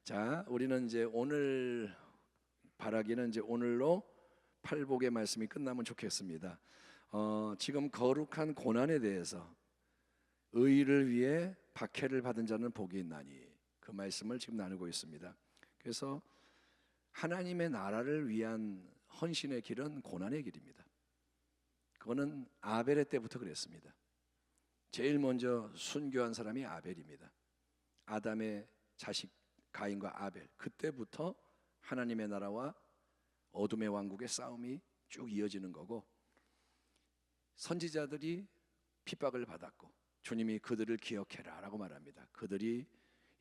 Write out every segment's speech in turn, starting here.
자, 우리는 이제 오늘 바라기는 이제 오늘로 팔복의 말씀이 끝나면 좋겠습니다. 지금 거룩한 고난에 대해서 의를 위해 박해를 받은 자는 복이 있나니 그 말씀을 지금 나누고 있습니다. 그래서 하나님의 나라를 위한 헌신의 길은 고난의 길입니다. 그거는 아벨의 때부터 그랬습니다. 제일 먼저 순교한 사람이 아벨입니다. 아담의 자식 가인과 아벨, 그때부터 하나님의 나라와 어둠의 왕국의 싸움이 쭉 이어지는 거고, 선지자들이 핍박을 받았고 주님이 그들을 기억해라 라고 말합니다. 그들이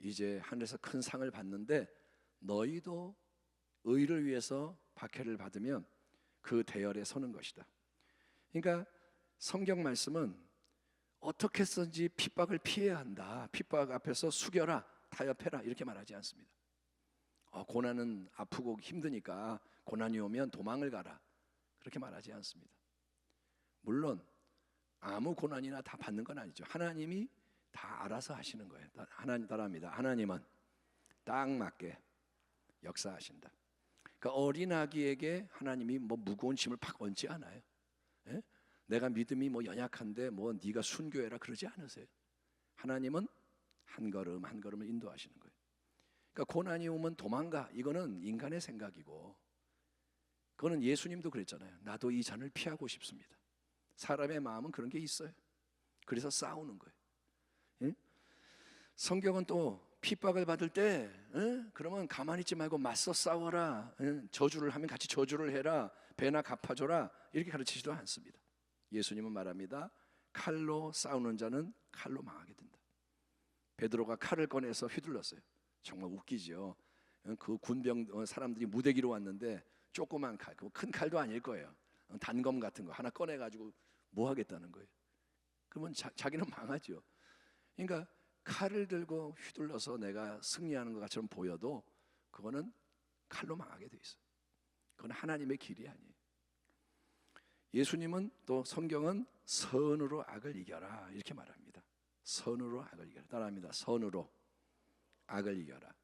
이제 하늘에서 큰 상을 받는데 너희도 의를 위해서 박해를 받으면 그 대열에 서는 것이다. 그러니까 성경 말씀은 어떻게 해서든지 핍박을 피해야 한다, 핍박 앞에서 숙여라, 타협해라 이렇게 말하지 않습니다. 고난은 아프고 힘드니까 고난이 오면 도망을 가라 그렇게 말하지 않습니다. 물론 아무 고난이나 다 받는 건 아니죠. 하나님이 다 알아서 하시는 거예요. 하나님 따라합니다. 하나님은 딱 맞게 역사하신다. 그러니까 어린 아기에게 하나님이 뭐 무거운 짐을 팍 얹지 않아요. 예? 내가 믿음이 뭐 연약한데 뭐 네가 순교해라 그러지 않으세요. 하나님은 한 걸음 한 걸음을 인도하시는 거예요. 그러니까 고난이 오면 도망가, 이거는 인간의 생각이고, 그거는 예수님도 그랬잖아요. 나도 이 잔을 피하고 싶습니다. 사람의 마음은 그런 게 있어요. 그래서 싸우는 거예요. 예? 성경은 또 핍박을 받을 때 그러면 가만히 있지 말고 맞서 싸워라, 저주를 하면 같이 저주를 해라, 배나 갚아줘라 이렇게 가르치지도 않습니다. 예수님은 말합니다. 칼로 싸우는 자는 칼로 망하게 된다. 베드로가 칼을 꺼내서 휘둘렀어요. 정말 웃기죠. 그 군병 사람들이 무대기로 왔는데 조그만 칼, 큰 칼도 아닐 거예요. 단검 같은 거 하나 꺼내가지고 뭐 하겠다는 거예요. 그러면 자기는 망하죠. 그러니까 칼을 들고 휘둘러서 내가 승리하는 것처럼 보여도 그거는 칼로 망하게 돼 있어요. 그건 하나님의 길이 아니에요. 예수님은 또 성경은 선으로 악을 이겨라 이렇게 말합니다. 선으로 악을 이겨라. 따라합니다. 선으로 악을 이겨라.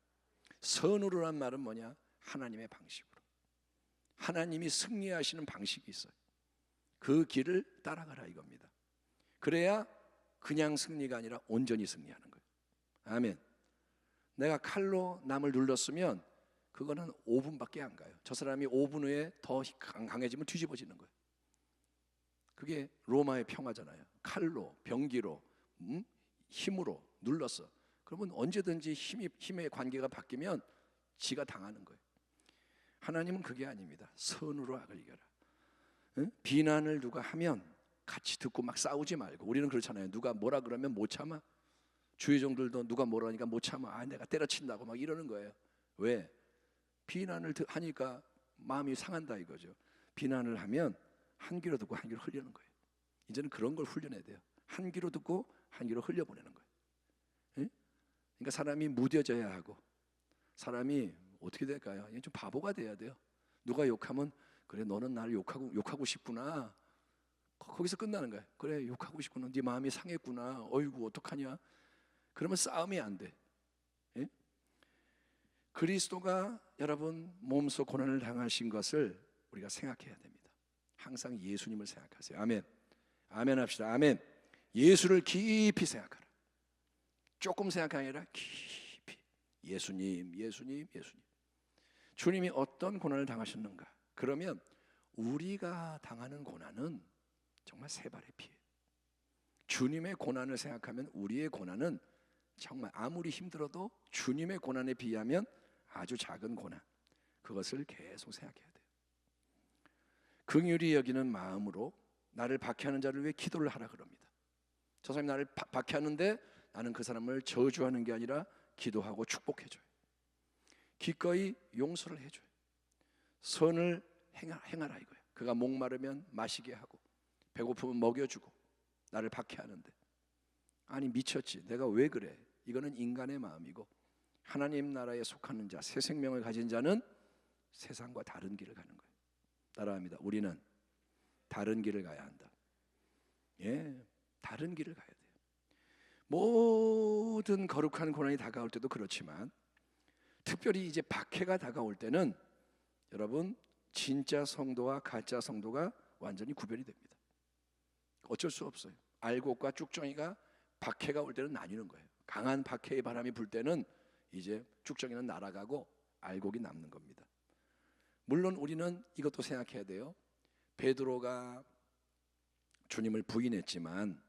선으로란 말은 뭐냐? 하나님의 방식으로. 하나님이 승리하시는 방식이 있어요. 그 길을 따라가라 이겁니다. 그래야 그냥 승리가 아니라 온전히 승리하는 거예요. 아멘. 내가 칼로 남을 눌렀으면 그거는 5분밖에 안 가요. 저 사람이 5분 후에 더 강해지면 뒤집어지는 거예요. 그게 로마의 평화잖아요. 칼로, 병기로, 힘으로 눌렀어. 그러면 언제든지 힘의 관계가 바뀌면 지가 당하는 거예요. 하나님은 그게 아닙니다. 선으로 악을 이겨라. 비난을 누가 하면 같이 듣고 막 싸우지 말고, 우리는 그렇잖아요. 누가 뭐라 그러면 못 참아. 주의종들도 누가 뭐라 하니까 못 참아. 내가 때려친다고 막 이러는 거예요. 왜? 비난을 하니까 마음이 상한다 이거죠. 비난을 하면 한 귀로 듣고 한 귀로 흘리는 거예요. 이제는 그런 걸 훈련해야 돼요. 한 귀로 듣고 한 귀로 흘려보내는 거예요. 그러니까 사람이 무뎌져야 하고, 사람이 어떻게 될까요? 좀 바보가 돼야 돼요. 누가 욕하면 그래 너는 나를 욕하고 싶구나. 거기서 끝나는 거예요. 그래 욕하고 싶구나. 네 마음이 상했구나. 어이구 어떡하냐. 그러면 싸움이 안 돼. 예? 그리스도가 여러분 몸소 고난을 당하신 것을 우리가 생각해야 됩니다. 항상 예수님을 생각하세요. 아멘. 아멘 합시다. 아멘. 예수를 깊이 생각하라. 조금 생각이 아니라 깊이. 예수님, 예수님, 예수님. 주님이 어떤 고난을 당하셨는가? 그러면 우리가 당하는 고난은 정말 세 발의 피예요. 주님의 고난을 생각하면 우리의 고난은 정말 아무리 힘들어도 주님의 고난에 비하면 아주 작은 고난. 그것을 계속 생각해야 돼요. 긍휼히 여기는 마음으로 나를 박해하는 자를 위해 기도를 하라 그럽니다. 저 사람이 나를 박해하는데 나는 그 사람을 저주하는 게 아니라 기도하고 축복해줘요. 기꺼이 용서를 해줘요. 선을 행하라 이거예요. 그가 목마르면 마시게 하고 배고프면 먹여주고 나를 박해하는데, 아니 미쳤지 내가 왜 그래. 이거는 인간의 마음이고, 하나님 나라에 속하는 자, 새 생명을 가진 자는 세상과 다른 길을 가는 거예요. 따라합니다. 우리는 다른 길을 가야 한다. 예, 다른 길을 가야 돼요. 모든 거룩한 고난이 다가올 때도 그렇지만 특별히 이제 박해가 다가올 때는 여러분 진짜 성도와 가짜 성도가 완전히 구별이 됩니다. 어쩔 수 없어요. 알곡과 쭉정이가 박해가 올 때는 나뉘는 거예요. 강한 박해의 바람이 불 때는 이제 쭉정이는 날아가고 알곡이 남는 겁니다. 물론 우리는 이것도 생각해야 돼요. 베드로가 주님을 부인했지만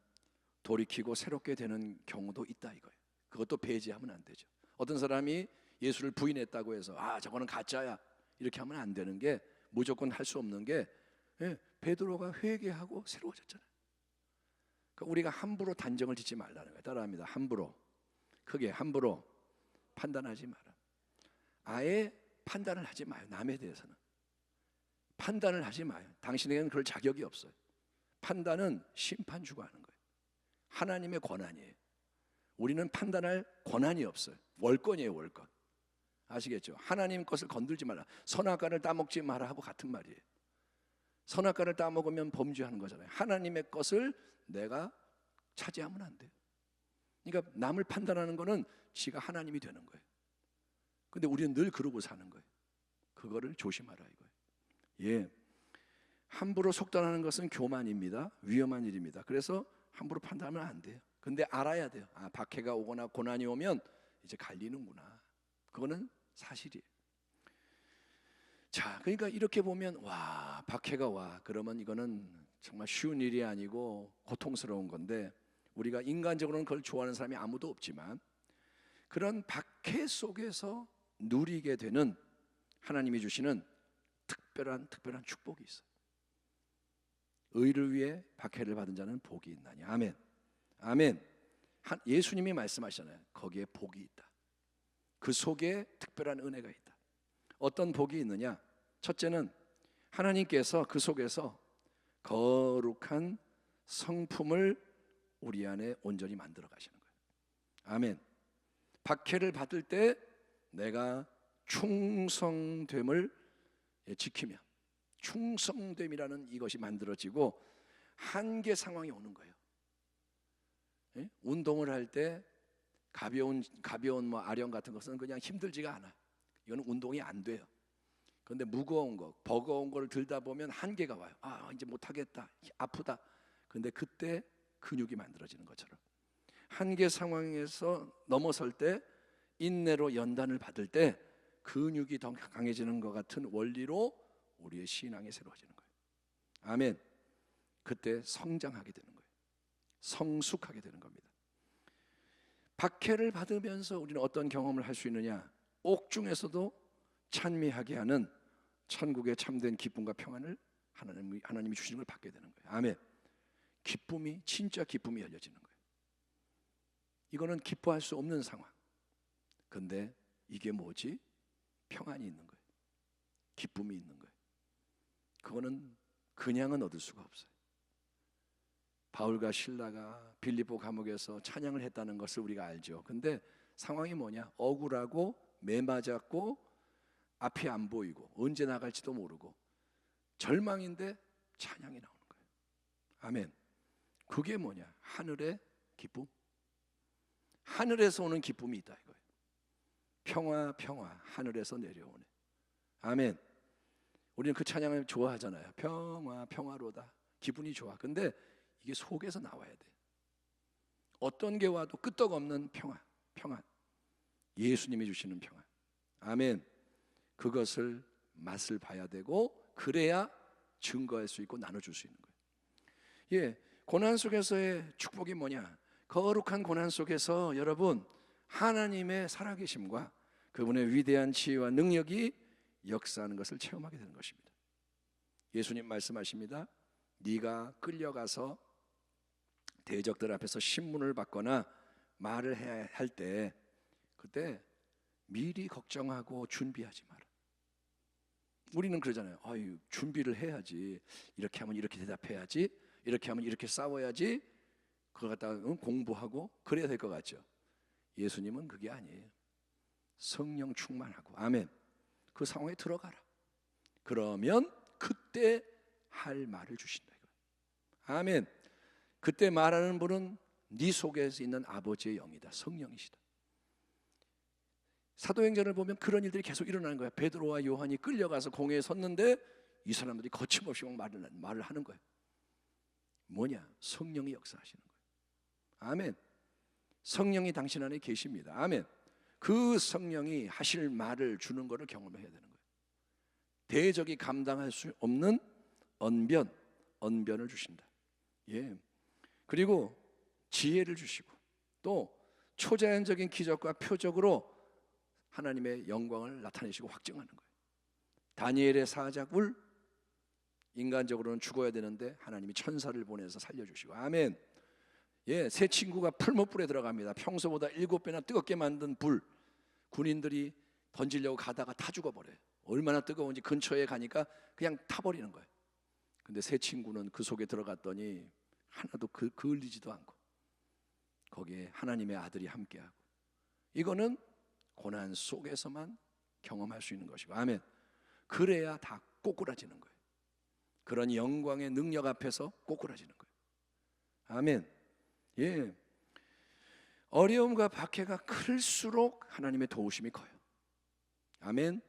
돌이키고 새롭게 되는 경우도 있다 이거예요. 그것도 배제하면 안 되죠. 어떤 사람이 예수를 부인했다고 해서 저거는 가짜야 이렇게 하면 안 되는 게, 무조건 할 수 없는 게, 베드로가 회개하고 새로워졌잖아요. 그러니까 우리가 함부로 단정을 짓지 말라는 거예요. 따라합니다. 함부로, 크게 함부로 판단하지 마라. 아예 판단을 하지 마요. 남에 대해서는 판단을 하지 마요. 당신에게는 그럴 자격이 없어요. 판단은 심판 주고 하는 거예요. 하나님의 권한이에요. 우리는 판단할 권한이 없어요. 월권이에요, 월권. 아시겠죠? 하나님 것을 건들지 말라. 선악과를 따먹지 마라 하고 같은 말이에요. 선악과를 따먹으면 범죄하는 거잖아요. 하나님의 것을 내가 차지하면 안 돼요. 그러니까 남을 판단하는 거는 지가 하나님이 되는 거예요. 근데 우리는 늘 그러고 사는 거예요. 그거를 조심하라 이거예요. 예, 함부로 속단하는 것은 교만입니다. 위험한 일입니다. 그래서 함부로 판단하면 안 돼요. 근데 알아야 돼요. 박해가 오거나 고난이 오면 이제 갈리는구나. 그거는 사실이에요. 자, 그러니까 이렇게 보면 박해가 와. 그러면 이거는 정말 쉬운 일이 아니고 고통스러운 건데, 우리가 인간적으로는 그걸 좋아하는 사람이 아무도 없지만 그런 박해 속에서 누리게 되는 하나님이 주시는 특별한 축복이 있어요. 의를 위해 박해를 받은 자는 복이 있나니. 아멘. 아멘. 예수님이 말씀하시잖아요. 거기에 복이 있다. 그 속에 특별한 은혜가 있다. 어떤 복이 있느냐? 첫째는 하나님께서 그 속에서 거룩한 성품을 우리 안에 온전히 만들어 가시는 거예요. 아멘. 박해를 받을 때 내가 충성됨을 지키면, 충성됨이라는 이것이 만들어지고 한계 상황이 오는 거예요. 운동을 할 때 가벼운 아령 같은 것은 그냥 힘들지가 않아요. 이거는 운동이 안 돼요. 그런데 무거운 거, 버거운 걸 들다 보면 한계가 와요. 이제 못하겠다, 아프다. 그런데 그때 근육이 만들어지는 것처럼 한계 상황에서 넘어설 때, 인내로 연단을 받을 때 근육이 더 강해지는 것 같은 원리로 우리의 신앙이 새로워지는 거예요. 아멘. 그때 성장하게 되는 거예요. 성숙하게 되는 겁니다. 박해를 받으면서 우리는 어떤 경험을 할 수 있느냐? 옥중에서도 찬미하게 하는 천국의 참된 기쁨과 평안을 하나님이 주시는 걸 받게 되는 거예요. 아멘. 기쁨이, 진짜 기쁨이 열려지는 거예요. 이거는 기뻐할 수 없는 상황. 근데 이게 뭐지? 평안이 있는 거예요. 기쁨이 있는 거예요. 그거는 그냥은 얻을 수가 없어요. 바울과 실라가 빌립보 감옥에서 찬양을 했다는 것을 우리가 알죠. 근데 상황이 뭐냐? 억울하고 매맞았고 앞이 안 보이고 언제 나갈지도 모르고 절망인데 찬양이 나오는 거예요. 아멘. 그게 뭐냐? 하늘의 기쁨. 하늘에서 오는 기쁨이 있다 이거예요. 평화 하늘에서 내려오네. 아멘. 우리는 그 찬양을 좋아하잖아요. 평화로다. 기분이 좋아. 근데 이게 속에서 나와야 돼. 어떤 게 와도 끄떡없는 평안. 예수님이 주시는 평안. 아멘. 그것을 맛을 봐야 되고, 그래야 증거할 수 있고 나눠줄 수 있는 거예요. 예, 고난 속에서의 축복이 뭐냐? 거룩한 고난 속에서 여러분, 하나님의 살아계심과 그분의 위대한 지혜와 능력이 역사하는 것을 체험하게 되는 것입니다. 예수님 말씀하십니다. 네가 끌려가서 대적들 앞에서 신문을 받거나 말을 해야 할 때, 그때 미리 걱정하고 준비하지 마라. 우리는 그러잖아요. 준비를 해야지. 이렇게 하면 이렇게 대답해야지. 이렇게 하면 이렇게 싸워야지. 그거 갖다가 공부하고 그래야 될 것 같죠. 예수님은 그게 아니에요. 성령 충만하고, 아멘. 그 상황에 들어가라. 그러면 그때 할 말을 주신다 이거예요. 아멘. 그때 말하는 분은 네 속에 있는 아버지의 영이다. 성령이시다. 사도행전을 보면 그런 일들이 계속 일어나는 거야. 베드로와 요한이 끌려가서 공회에 섰는데 이 사람들이 거침없이 막 말을 하는 거예요. 뭐냐? 성령이 역사하시는 거예요. 아멘. 성령이 당신 안에 계십니다. 아멘. 그 성령이 하실 말을 주는 것을 경험해야 되는 거예요. 대적이 감당할 수 없는 언변을 주신다. 예. 그리고 지혜를 주시고 또 초자연적인 기적과 표적으로 하나님의 영광을 나타내시고 확증하는 거예요. 다니엘의 사자굴, 인간적으로는 죽어야 되는데 하나님이 천사를 보내서 살려주시고. 아멘. 예, 새 친구가 풀무불에 들어갑니다. 평소보다 7배나 뜨겁게 만든 불, 군인들이 던지려고 가다가 타 죽어버려요. 얼마나 뜨거운지 근처에 가니까 그냥 타버리는 거예요. 근데 새 친구는 그 속에 들어갔더니 하나도 그을리지도 않고 거기에 하나님의 아들이 함께하고. 이거는 고난 속에서만 경험할 수 있는 것이고. 아멘. 그래야 다 꼬꾸라지는 거예요. 그런 영광의 능력 앞에서 꼬꾸라지는 거예요. 아멘. 예. 어려움과 박해가 클수록 하나님의 도우심이 커요. 아멘.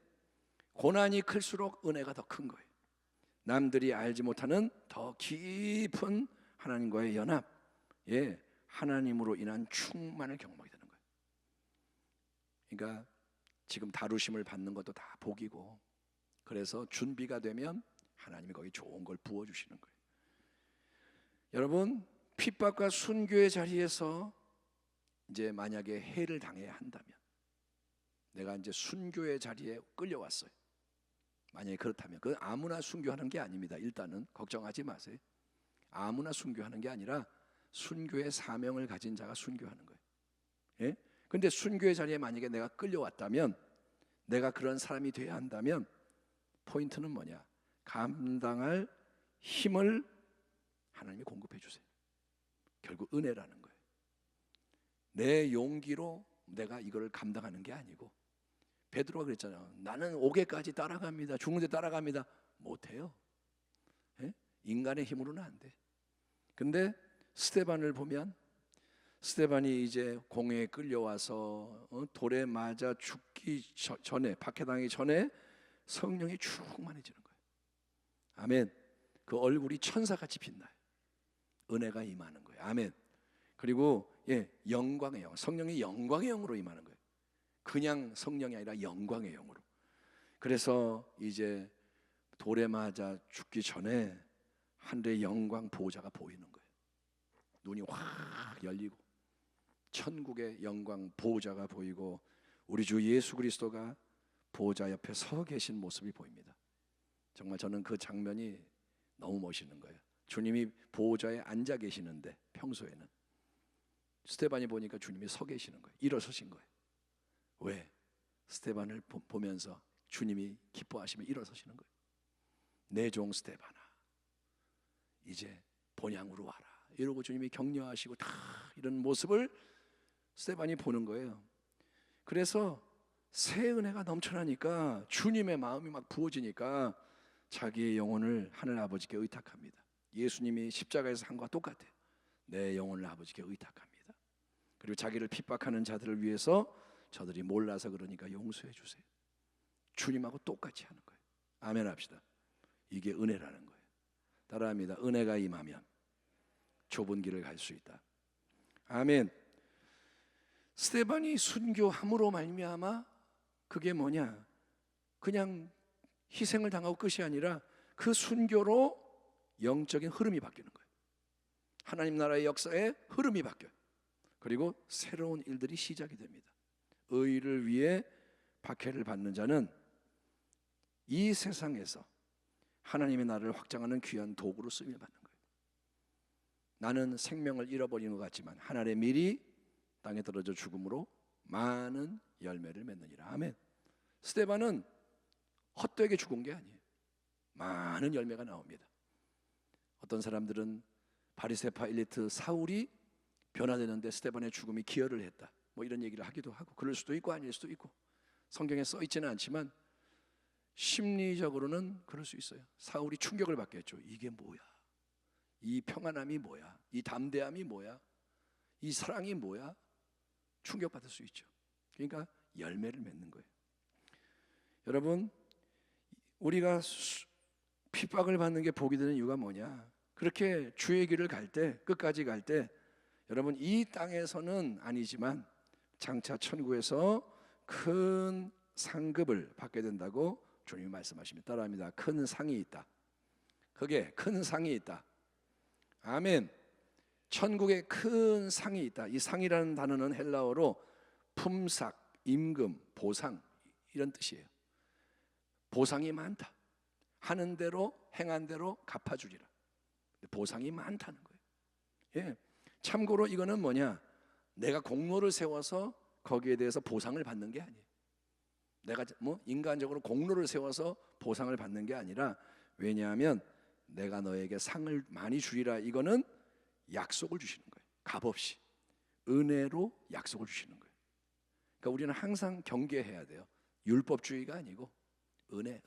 고난이 클수록 은혜가 더 큰 거예요. 남들이 알지 못하는 더 깊은 하나님과의 연합, 예, 하나님으로 인한 충만을 경험하게 되는 거예요. 그러니까 지금 다루심을 받는 것도 다 복이고, 그래서 준비가 되면 하나님이 거기 좋은 걸 부어주시는 거예요. 여러분, 핍박과 순교의 자리에서 이제 만약에 해를 당해야 한다면, 내가 이제 순교의 자리에 끌려왔어요. 만약에 그렇다면, 그건 아무나 순교하는 게 아닙니다. 일단은 걱정하지 마세요. 아무나 순교하는 게 아니라 순교의 사명을 가진 자가 순교하는 거예요. 예? 근데 순교의 자리에 만약에 내가 끌려왔다면, 내가 그런 사람이 돼야 한다면 포인트는 뭐냐? 감당할 힘을 하나님이 공급해 주세요. 결국 은혜라는 거예요. 내 용기로 내가 이걸 감당하는 게 아니고, 베드로가 그랬잖아요. 나는 옥에까지 따라갑니다. 죽는데 따라갑니다. 못해요. 예? 인간의 힘으로는 안 돼. 근데 스데반을 보면, 스데반이 이제 공회에 끌려와서 돌에 맞아 죽기 전에, 박해당하기 전에 성령이 충만해지는 거예요. 아멘. 그 얼굴이 천사같이 빛나요. 은혜가 임하는 거예요. 아멘. 그리고 예, 영광의 영, 성령이 영광의 영으로 임하는 거예요. 그냥 성령이 아니라 영광의 영으로. 그래서 이제 돌에 맞아 죽기 전에 하늘의 영광 보호자가 보이는 거예요. 눈이 확 열리고 천국의 영광 보호자가 보이고 우리 주 예수 그리스도가 보호자 옆에 서 계신 모습이 보입니다. 정말 저는 그 장면이 너무 멋있는 거예요. 주님이 보호자에 앉아 계시는데 평소에는 스데반이 보니까 주님이 서 계시는 거예요. 일어서신 거예요. 왜? 스데반을 보면서 주님이 기뻐하시면 일어서시는 거예요. 내 종 스데반아, 이제 본향으로 와라. 이러고 주님이 격려하시고 다 이런 모습을 스데반이 보는 거예요. 그래서 새 은혜가 넘쳐나니까 주님의 마음이 막 부어지니까 자기의 영혼을 하늘 아버지께 의탁합니다. 예수님이 십자가에서 한 것과 똑같아요. 내 영혼을 아버지께 의탁합니다. 그리고 자기를 핍박하는 자들을 위해서 저들이 몰라서 그러니까 용서해 주세요. 주님하고 똑같이 하는 거예요. 아멘 합시다. 이게 은혜라는 거예요. 따라합니다. 은혜가 임하면 좁은 길을 갈 수 있다. 아멘. 스데반이 순교함으로 말미암아 그게 뭐냐? 그냥 희생을 당하고 끝이 아니라 그 순교로 영적인 흐름이 바뀌는 거예요. 하나님 나라의 역사에 흐름이 바뀌어요. 그리고 새로운 일들이 시작이 됩니다. 의를 위해 박해를 받는 자는 이 세상에서 하나님의 나라를 확장하는 귀한 도구로 쓰임을 받는 거예요. 나는 생명을 잃어버리는 것 같지만 하늘의 밀이 땅에 떨어져 죽음으로 많은 열매를 맺느니라. 아멘. 스데반은 헛되게 죽은 게 아니에요. 많은 열매가 나옵니다. 어떤 사람들은 바리새파 엘리트 사울이 변화되는데 스데반의 죽음이 기여를 했다, 뭐 이런 얘기를 하기도 하고, 그럴 수도 있고 아닐 수도 있고, 성경에 써 있지는 않지만 심리적으로는 그럴 수 있어요. 사울이 충격을 받겠죠. 이게 뭐야? 이 평안함이 뭐야? 이 담대함이 뭐야? 이 사랑이 뭐야? 충격받을 수 있죠. 그러니까 열매를 맺는 거예요. 여러분, 우리가 핍박을 받는 게 복이 되는 이유가 뭐냐? 그렇게 주의 길을 갈 때, 끝까지 갈 때, 여러분 이 땅에서는 아니지만 장차 천국에서 큰 상급을 받게 된다고 주님이 말씀하십니다. 따라합니다. 큰 상이 있다. 그게 큰 상이 있다. 아멘. 천국에 큰 상이 있다. 이 상이라는 단어는 헬라어로 품삯, 임금, 보상 이런 뜻이에요. 보상이 많다. 하는 대로 행한 대로 갚아주리라. 보상이 많다는 거예요. 예. 참고로 이거는 뭐냐? 내가 공로를 세워서 거기에 대해서 보상을 받는 게 아니에요. 내가 뭐 인간적으로 공로를 세워서 보상을 받는 게 아니라, 왜냐하면 내가 너에게 상을 많이 주리라, 이거는 약속을 주시는 거예요. 값없이 은혜로 약속을 주시는 거예요. 그러니까 우리는 항상 경계해야 돼요. 율법주의가 아니고 은혜.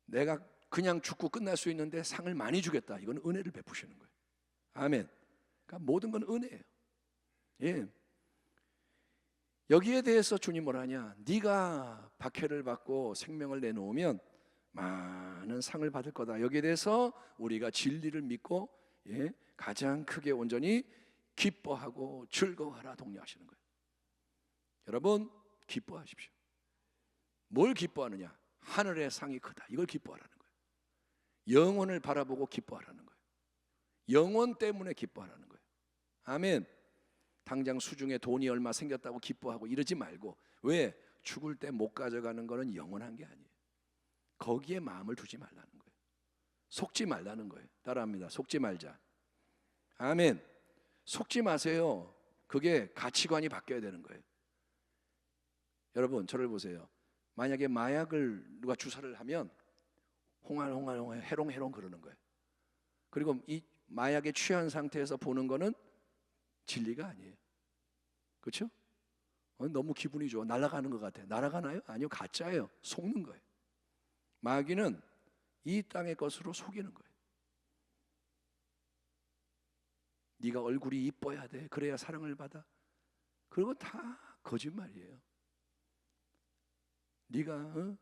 내가 그냥 죽고 끝날 수 있는데 상을 많이 주겠다, 이건 은혜를 베푸시는 거예요. 아멘. 그러니까 모든 건 은혜예요. 예. 여기에 대해서 주님 뭐라 하냐? 네가 박해를 받고 생명을 내놓으면 많은 상을 받을 거다. 여기에 대해서 우리가 진리를 믿고, 예, 가장 크게 온전히 기뻐하고 즐거워하라 독려하시는 거예요. 여러분 기뻐하십시오. 뭘 기뻐하느냐? 하늘의 상이 크다, 이걸 기뻐하라는 거예요. 영혼을 바라보고 기뻐하라는 거예요. 영혼 때문에 기뻐하라는 거예요. 아멘. 당장 수중에 돈이 얼마 생겼다고 기뻐하고 이러지 말고, 왜? 죽을 때 못 가져가는 거는 영원한 게 아니에요. 거기에 마음을 두지 말라는 거예요. 속지 말라는 거예요. 따라합니다. 속지 말자. 아멘. 속지 마세요. 그게 가치관이 바뀌어야 되는 거예요. 여러분 저를 보세요. 만약에 마약을 누가 주사를 하면 홍알홍알 해롱해롱 그러는 거예요. 그리고 이 마약에 취한 상태에서 보는 거는 진리가 아니에요. 그렇죠? 너무 기분이 좋아. 날아가는 것 같아. 날아가나요? 아니요, 가짜예요. 속는 거예요. 마귀는 이 땅의 것으로 속이는 거예요. 네가 얼굴이 이뻐야 돼, 그래야 사랑을 받아. 그거 다 거짓말이에요. 네가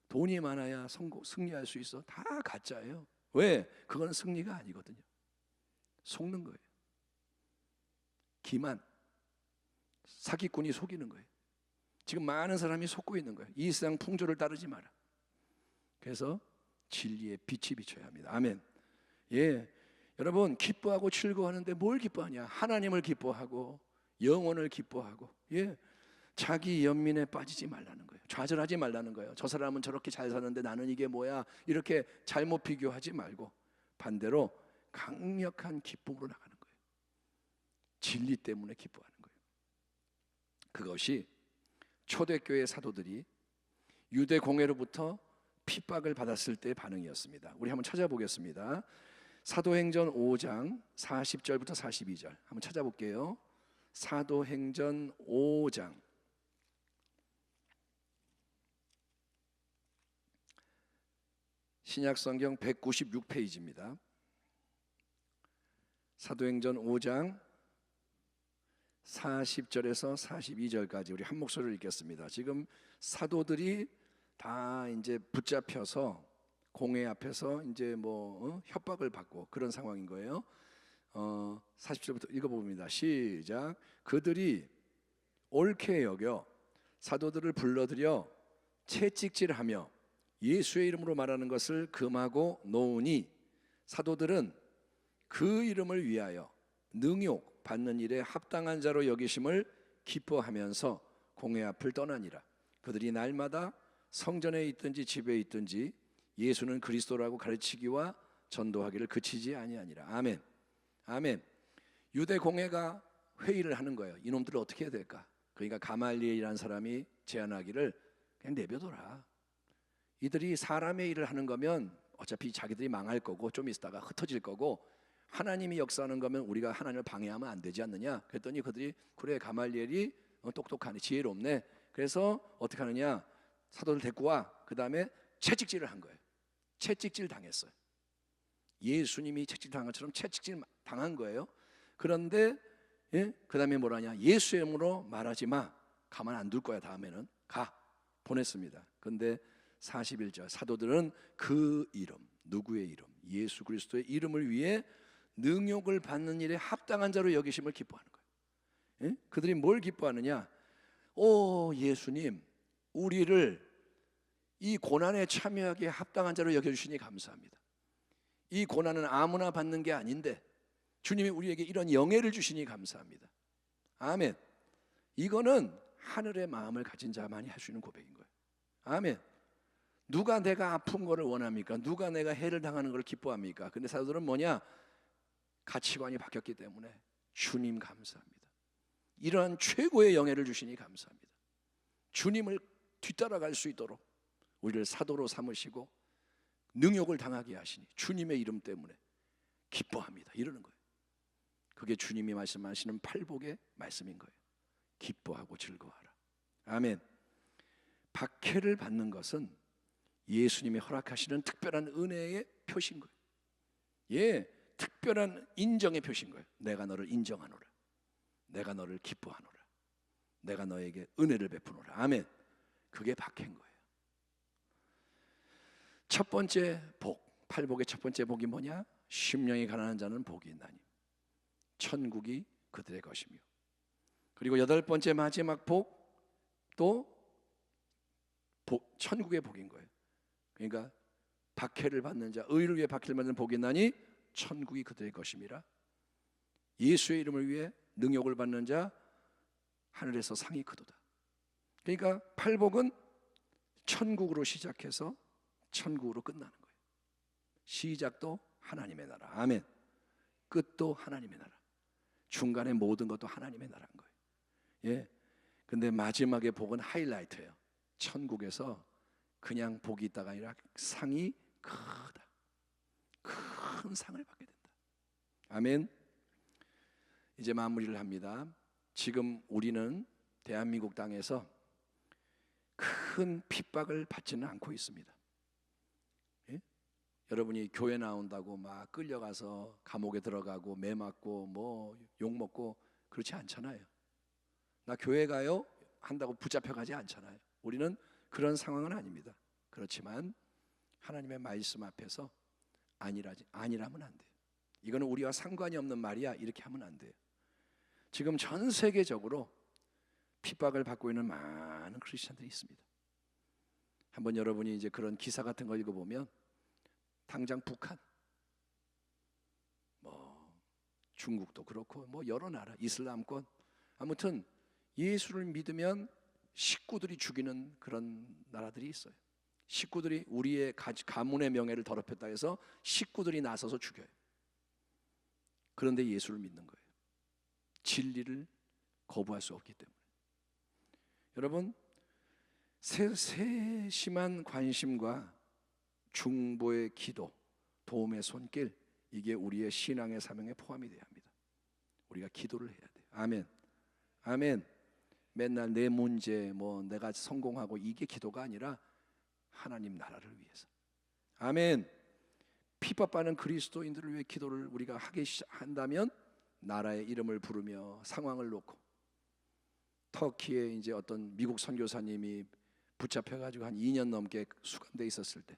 돈이 많아야 승리할 수 있어. 다 가짜예요. 왜? 그건 승리가 아니거든요. 속는 거예요. 기만, 사기꾼이 속이는 거예요. 지금 많은 사람이 속고 있는 거예요. 이 세상 풍조를 따르지 마라. 그래서 진리의 빛이 비춰야 합니다. 아멘. 예, 여러분 기뻐하고 즐거워하는데 뭘 기뻐하냐? 하나님을 기뻐하고 영혼을 기뻐하고, 예, 자기 연민에 빠지지 말라는 거예요. 좌절하지 말라는 거예요. 저 사람은 저렇게 잘 사는데 나는 이게 뭐야? 이렇게 잘못 비교하지 말고 반대로 강력한 기쁨으로 나가는 거예요. 진리 때문에 기뻐하는 거예요. 그것이 초대교회 사도들이 유대 공회로부터 핍박을 받았을 때의 반응이었습니다. 우리 한번 찾아보겠습니다. 사도행전 5장 40절부터 42절 한번 찾아볼게요. 사도행전 5장 신약성경 196페이지입니다. 사도행전 5장 40절에서 42절까지 우리 한 목소리를 읽겠습니다. 지금 사도들이 다 이제 붙잡혀서 공회 앞에서 이제 협박을 받고 그런 상황인 거예요. 40절부터 읽어봅니다. 시작. 그들이 옳게 여겨 사도들을 불러들여 채찍질하며 예수의 이름으로 말하는 것을 금하고 놓으니 사도들은 그 이름을 위하여 능욕 받는 일에 합당한 자로 여기심을 기뻐하면서 공회 앞을 떠나니라. 그들이 날마다 성전에 있든지 집에 있든지 예수는 그리스도라고 가르치기와 전도하기를 그치지 아니하니라. 아멘. 아멘. 유대 공회가 회의를 하는 거예요. 이놈들을 어떻게 해야 될까? 그러니까 가말리엘이라는 사람이 제안하기를 그냥 내버려둬라. 이들이 사람의 일을 하는 거면 어차피 자기들이 망할 거고 좀 있다가 흩어질 거고, 하나님이 역사하는 거면 우리가 하나님을 방해하면 안 되지 않느냐. 그랬더니 그들이 그래, 가말리엘이 똑똑하네, 지혜롭네. 그래서 어떻게 하느냐, 사도들 데리고 와. 그 다음에 채찍질을 한 거예요. 채찍질 당했어요. 예수님이 채찍질 당한 것처럼 채찍질 당한 거예요. 그런데 그 다음에 뭐라냐, 예수의 이름으로 말하지 마. 가만 안 둘 거야. 다음에는 가. 보냈습니다. 그런데 41절 사도들은 그 이름, 누구의 이름? 예수 그리스도의 이름을 위해 능욕을 받는 일에 합당한 자로 여기심을 기뻐하는 거예요. 예? 그들이 뭘 기뻐하느냐? 오 예수님, 우리를 이 고난에 참여하기에 합당한 자로 여겨주시니 감사합니다. 이 고난은 아무나 받는 게 아닌데 주님이 우리에게 이런 영예를 주시니 감사합니다. 아멘. 이거는 하늘의 마음을 가진 자만이 할 수 있는 고백인 거예요. 아멘. 누가 내가 아픈 거를 원합니까? 누가 내가 해를 당하는 걸 기뻐합니까? 근데 사도들은 뭐냐? 가치관이 바뀌었기 때문에 주님 감사합니다. 이러한 최고의 영예를 주시니 감사합니다. 주님을 뒤따라갈 수 있도록 우리를 사도로 삼으시고 능욕을 당하게 하시니 주님의 이름 때문에 기뻐합니다. 이러는 거예요. 그게 주님이 말씀하시는 팔복의 말씀인 거예요. 기뻐하고 즐거워하라. 아멘. 박해를 받는 것은 예수님이 허락하시는 특별한 은혜의 표시인 거예요. 예, 특별한 인정의 표시인 거예요. 내가 너를 인정하노라. 내가 너를 기뻐하노라. 내가 너에게 은혜를 베푸노라. 아멘. 그게 박해인 거예요. 첫 번째 복, 팔복의 첫 번째 복이 뭐냐? 심령이 가난한 자는 복이 있나니 천국이 그들의 것이며. 그리고 여덟 번째 마지막 복도 천국의 복인 거예요. 그러니까 박해를 받는 자, 의를 위해 박해를 받는 복이 있나니 천국이 그들의 것임이라. 예수의 이름을 위해 능욕을 받는 자 하늘에서 상이 크도다. 그러니까 팔복은 천국으로 시작해서 천국으로 끝나는 거예요. 시작도 하나님의 나라. 아멘. 끝도 하나님의 나라. 중간에 모든 것도 하나님의 나라인 거예요. 예. 근데 마지막에 복은 하이라이트예요. 천국에서 그냥 복이 있다가 아니라 상이 크다. 큰 상을 받게 된다. 아멘. 이제 마무리를 합니다. 지금 우리는 대한민국 땅에서 큰 핍박을 받지는 않고 있습니다. 예? 여러분이 교회 나온다고 막 끌려가서 감옥에 들어가고 매 맞고 뭐 욕 먹고 그렇지 않잖아요. 나 교회 가요 한다고 붙잡혀가지 않잖아요. 우리는 그런 상황은 아닙니다. 그렇지만 하나님의 말씀 앞에서 아니라면 안 돼요. 이거는 우리와 상관이 없는 말이야 이렇게 하면 안 돼요. 지금 전 세계적으로 핍박을 받고 있는 많은 크리스천들이 있습니다. 한번 여러분이 이제 그런 기사 같은 거 읽어보면 당장 북한, 뭐 중국도 그렇고 뭐 여러 나라, 이슬람권, 아무튼 예수를 믿으면 식구들이 죽이는 그런 나라들이 있어요. 식구들이 우리의 가문의 명예를 더럽혔다 해서 식구들이 나서서 죽여요. 그런데 예수를 믿는 거예요. 진리를 거부할 수 없기 때문에. 여러분, 세심한 관심과 중보의 기도, 도움의 손길, 이게 우리의 신앙의 사명에 포함이 돼야 합니다. 우리가 기도를 해야 돼요. 아멘. 아멘. 맨날 내 문제, 뭐 내가 성공하고 이게 기도가 아니라 하나님 나라를 위해서. 아멘. 핍박받는 그리스도인들을 위해 기도를 우리가 하게 한다면 나라의 이름을 부르며 상황을 놓고, 터키에 이제 어떤 미국 선교사님이 붙잡혀가지고 한 2년 넘게 수감돼 있었을 때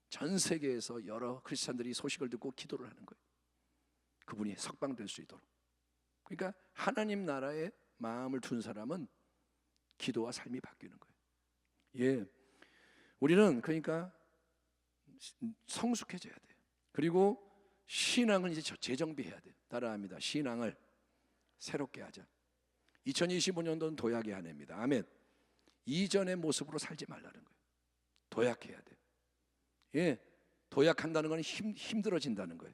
전 세계에서 여러 크리스찬들이 소식을 듣고 기도를 하는 거예요. 그분이 석방될 수 있도록. 그러니까 하나님 나라에 마음을 둔 사람은 기도와 삶이 바뀌는 거예요. 예, 우리는 그러니까 성숙해져야 돼요. 그리고 신앙을 이제 재정비해야 돼요. 따라합니다. 신앙을 새롭게 하자. 2025년도는 도약의 한 해입니다. 아멘. 이전의 모습으로 살지 말라는 거예요. 도약해야 돼요. 예, 도약한다는 건 힘들어진다는 거예요.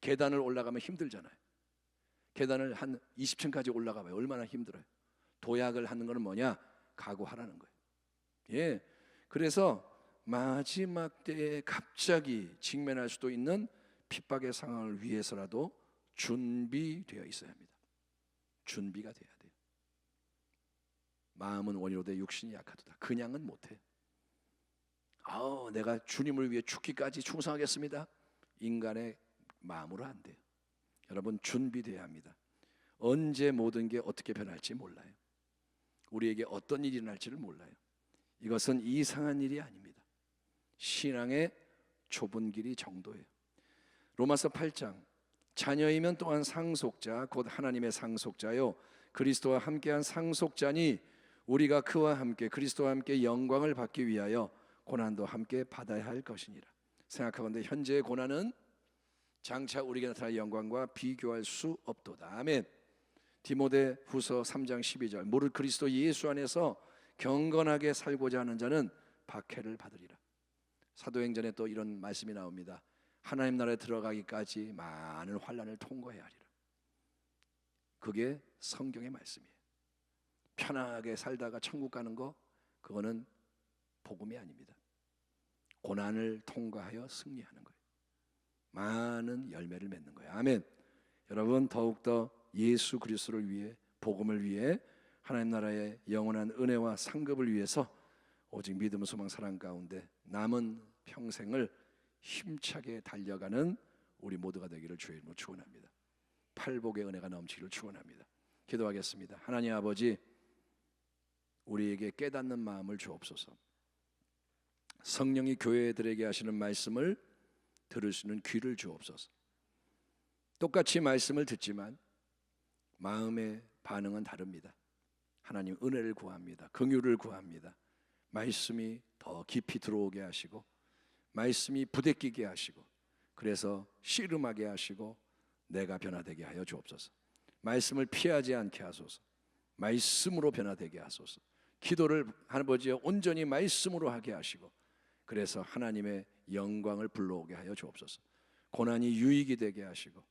계단을 올라가면 힘들잖아요. 계단을 한 20층까지 올라가 봐요. 얼마나 힘들어요. 도약을 하는 건 뭐냐? 각오하라는 거예요. 예, 그래서 마지막 때에 갑자기 직면할 수도 있는 핍박의 상황을 위해서라도 준비되어 있어야 합니다. 준비가 돼야 돼요. 마음은 원이로되 육신이 약하도다. 그냥은 못해. 내가 주님을 위해 죽기까지 충성하겠습니다. 인간의 마음으로 안 돼요. 여러분 준비돼야 합니다. 언제 모든 게 어떻게 변할지 몰라요. 우리에게 어떤 일이 날지를 몰라요. 이것은 이상한 일이 아닙니다. 신앙의 좁은 길이 정도예요. 로마서 8장, 자녀이면 또한 상속자 곧 하나님의 상속자요 그리스도와 함께한 상속자니 우리가 그와 함께 그리스도와 함께 영광을 받기 위하여 고난도 함께 받아야 할 것이니라. 생각하건대 현재의 고난은 장차 우리에게 나타날 영광과 비교할 수 없도다. 아멘. 디모데 후서 3장 12절, 무릇 그리스도 예수 안에서 경건하게 살고자 하는 자는 박해를 받으리라. 사도행전에 또 이런 말씀이 나옵니다. 하나님 나라에 들어가기까지 많은 환난을 통과해야 하리라. 그게 성경의 말씀이에요. 편하게 살다가 천국 가는 거, 그거는 복음이 아닙니다. 고난을 통과하여 승리하는 거예요. 많은 열매를 맺는 거예요. 아멘. 여러분, 더욱더 예수 그리스도를 위해, 복음을 위해, 하나님 나라의 영원한 은혜와 상급을 위해서 오직 믿음, 소망, 사랑 가운데 남은 평생을 힘차게 달려가는 우리 모두가 되기를 주의 이름으로 축원합니다. 팔복의 은혜가 넘치기를 축원합니다. 기도하겠습니다. 하나님 아버지, 우리에게 깨닫는 마음을 주옵소서. 성령이 교회들에게 하시는 말씀을 들을 수 있는 귀를 주옵소서. 똑같이 말씀을 듣지만 마음의 반응은 다릅니다. 하나님 은혜를 구합니다. 긍휼을 구합니다. 말씀이 더 깊이 들어오게 하시고 말씀이 부대끼게 하시고 그래서 씨름하게 하시고 내가 변화되게 하여 주옵소서. 말씀을 피하지 않게 하소서. 말씀으로 변화되게 하소서. 기도를 아버지여 온전히 말씀으로 하게 하시고 그래서 하나님의 영광을 불러오게 하여 주옵소서. 고난이 유익이 되게 하시고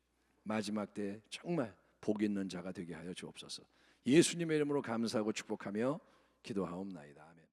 마지막 때 정말 복 있는 자가 되게 하여 주옵소서. 예수님의 이름으로 감사하고 축복하며 기도하옵나이다. 아멘.